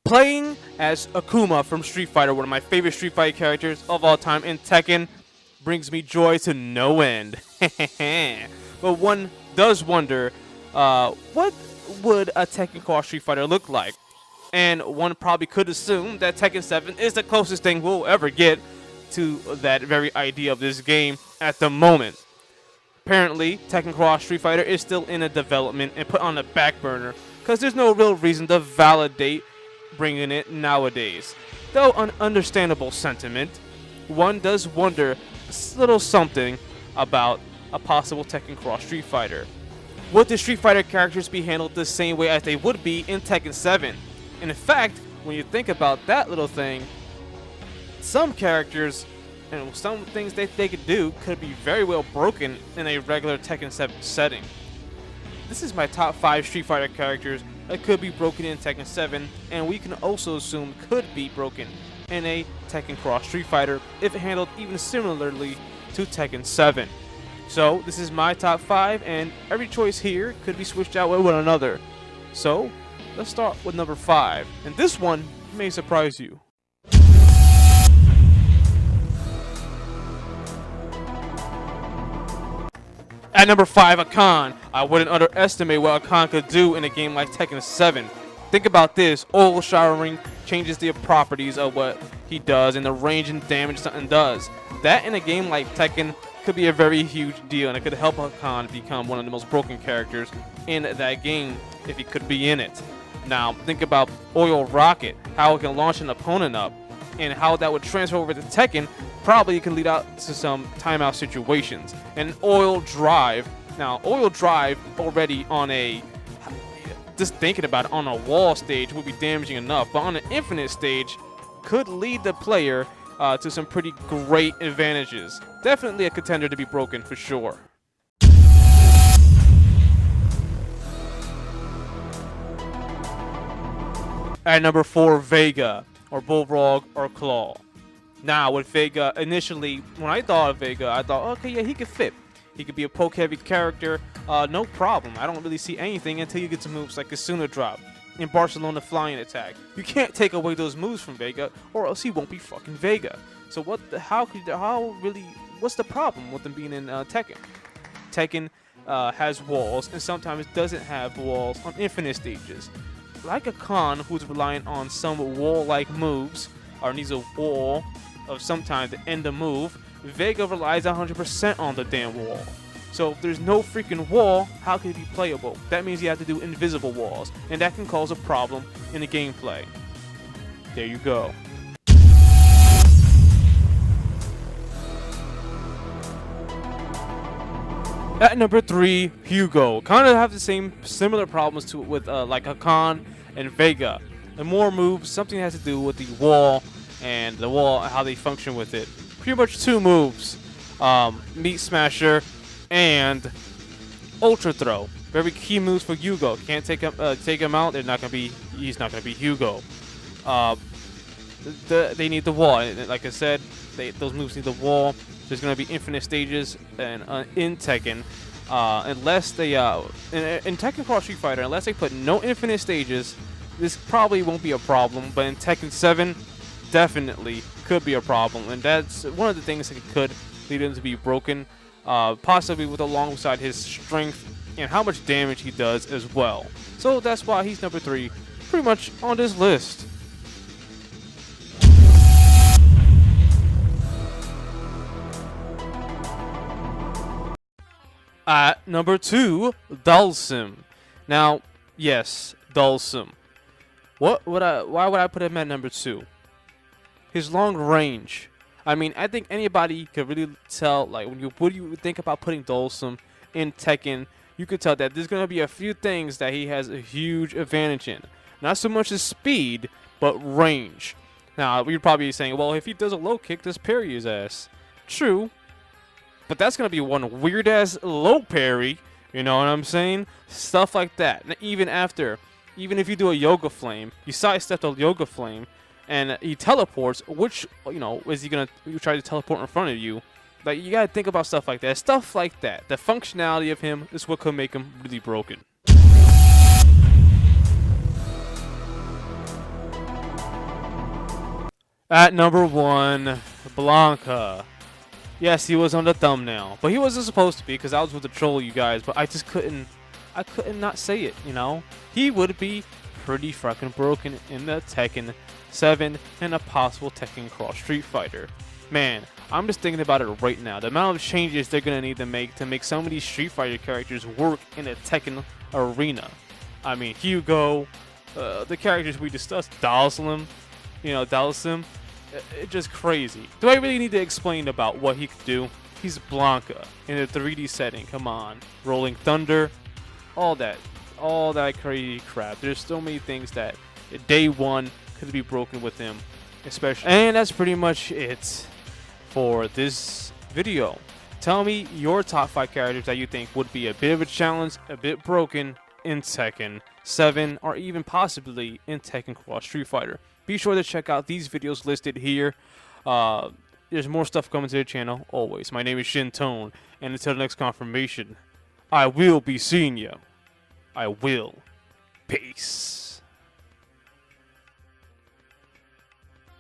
Playing as Akuma from Street Fighter, one of my favorite Street Fighter characters of all time, in Tekken, brings me joy to no end. But one does wonder, what would a Tekken cross Street Fighter look like? And one probably could assume that Tekken 7 is the closest thing we'll ever get to that very idea of this game at the moment. Apparently, Tekken Cross Street Fighter is still in a development and put on the back burner because there's no real reason to validate bringing it nowadays. Though an understandable sentiment, one does wonder a little something about a possible Tekken Cross Street Fighter. Would the Street Fighter characters be handled the same way as they would be in Tekken 7? And in fact, when you think about that little thing, some characters and some things that they could do could be very well broken in a regular Tekken 7 setting. This is my top 5 Street Fighter characters that could be broken in Tekken 7, and we can also assume could be broken in a Tekken Cross Street Fighter if handled even similarly to Tekken 7. So this is my top 5, and every choice here could be switched out with one another. So let's start with number 5, and this one may surprise you. At number 5, Hakan. I wouldn't underestimate what Hakan could do in a game like Tekken 7. Think about this. Oil showering changes the properties of what he does and the range and damage something does. That in a game like Tekken could be a very huge deal, and it could help Hakan become one of the most broken characters in that game if he could be in it. Now, think about Oil Rocket, how it can launch an opponent up, and how that would transfer over to Tekken. Probably can lead out to some timeout situations. And Oil Drive. Now, Oil Drive already on a, just thinking about it, on a wall stage would be damaging enough, but on an infinite stage could lead the player to some pretty great advantages. Definitely a contender to be broken for sure. At number 4, Vega, or Bullfrog, or Claw. Now, with Vega, initially, when I thought of Vega, I thought, okay, yeah, he could fit. He could be a poke-heavy character, no problem. I don't really see anything until you get to moves like Kasuna Drop and Barcelona Flying Attack. You can't take away those moves from Vega, or else he won't be fucking Vega. So what's the problem with them being in Tekken? Tekken has walls, and sometimes doesn't have walls on infinite stages. Like a Khan, who's reliant on some wall-like moves, or needs a wall of some time to end a move, Vega relies 100% on the damn wall. So if there's no freaking wall, how can it be playable? That means you have to do invisible walls, and that can cause a problem in the gameplay. There you go. At number 3, Hugo. Kind of have the same similar problems with like Hakan and Vega. And more moves, something that has to do with the wall and the wall, how they function with it. Pretty much 2 moves, Meat Smasher and Ultra Throw. Very key moves for Hugo. Can't take him out. He's not gonna be Hugo. They need the wall. Like I said, those moves need the wall. There's gonna be infinite stages and in Tekken, unless they in Tekken Cross Street Fighter, unless they put no infinite stages, this probably won't be a problem. But in Tekken 7, definitely could be a problem, and that's one of the things that could lead him to be broken, possibly with alongside his strength and how much damage he does as well. So that's why he's number 3, pretty much on this list. At number 2, Dhalsim. Now, yes, Dhalsim. Why would I put him at number 2? His long range. I mean, I think anybody could really tell, like, when you think about putting Dhalsim in Tekken, you could tell that there's going to be a few things that he has a huge advantage in. Not so much his speed, but range. Now, you're probably saying, well, if he does a low kick, just parry his ass. True. But that's going to be one weird-ass low parry. You know what I'm saying? Stuff like that. And even if you do a Yoga Flame, you sidestep the Yoga Flame, and he teleports, which, you know, is he going to try to teleport in front of you? Like, you got to think about stuff like that. Stuff like that. The functionality of him is what could make him really broken. At number 1, Blanca. Yes, he was on the thumbnail, but he wasn't supposed to be because I was with the troll, you guys. But I just couldn't. I couldn't not say it. You know, he would be pretty fucking broken in the Tekken 7 and a possible Tekken Cross Street Fighter. Man, I'm just thinking about it right now. The amount of changes they're gonna need to make some of these Street Fighter characters work in a Tekken arena. I mean, Hugo, the characters we discussed, Dhalsim, Dhalsim. It's just crazy. Do I really need to explain about what he could do? He's Blanca in a 3D setting. Come on, Rolling Thunder, all that crazy crap. There's so many things that day one could be broken with him, especially. And that's pretty much it for this video. Tell me your top 5 characters that you think would be a bit of a challenge, a bit broken in Tekken 7, or even possibly in Tekken Cross Street Fighter. Be sure to check out these videos listed here. There's more stuff coming to the channel, always. My name is Shintone, and until the next confirmation, I will be seeing you. I will. Peace.